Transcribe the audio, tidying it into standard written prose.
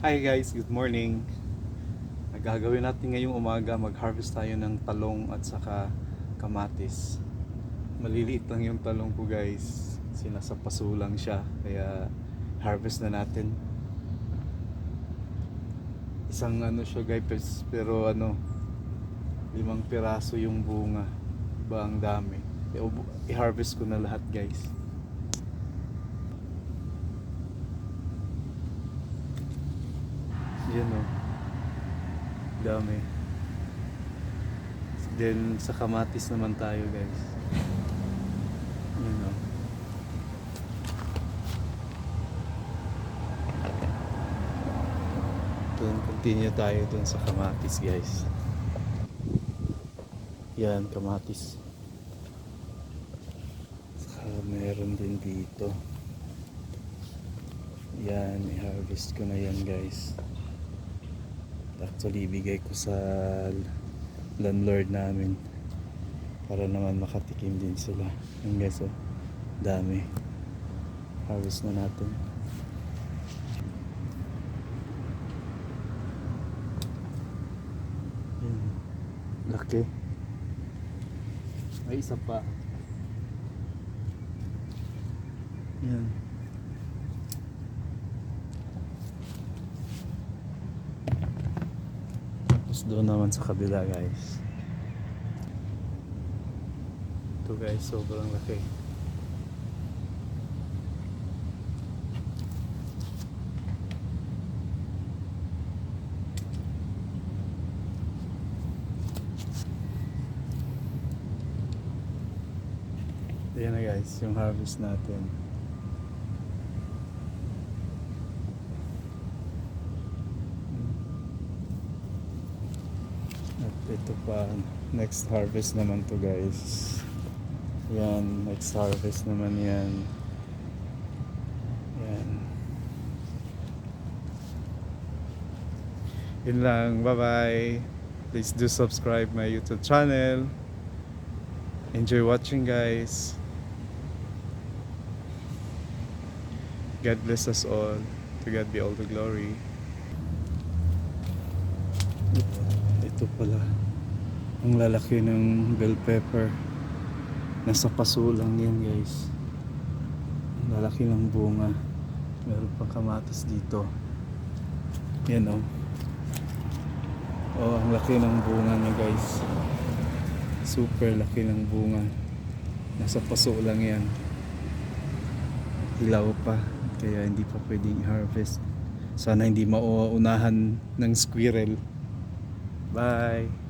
Hi guys, good morning. Gagawin natin ngayong umaga, mag-harvest tayo ng talong at saka kamatis. Maliliit lang yung talong ko guys. Sinasa paso lang siya, kaya harvest na natin. Isang ano siya guys, pero 5 piraso yung bunga. Ba ang dami. I-harvest ko na lahat guys. Yan o. Dami. Then sa kamatis naman tayo guys. Yan o. Continue tayo dun sa kamatis guys. Yan, kamatis. Saka meron din dito. Yan, i-harvest ko na yan guys. Actually, ibigay ko sa landlord namin para naman makatikim din sila. Yan guys, oh, dami. Harvest na natin. Yan, laki. May isa pa. Yan. Tapos doon naman sa kabila guys. Ito guys, sobrang laki. Ayan na guys, yung harvest natin. At ito pa, next harvest naman to guys. Yan, next harvest naman yan. Yan. Yun lang, bye bye. Please do subscribe my YouTube channel. Enjoy watching guys. God bless us all. To God be all the glory. Ito pala. Ang lalaki ng bell pepper. Nasa paso lang yan guys. Ang lalaki ng bunga. Meron pang kamatis dito. Yan oh. Oh, ang laki ng bunga niya guys. Super laki ng bunga. Nasa paso lang yan. Hilaw pa. Kaya hindi pa pwedeng i-harvest. Sana hindi mauunahan ng squirrel. Bye!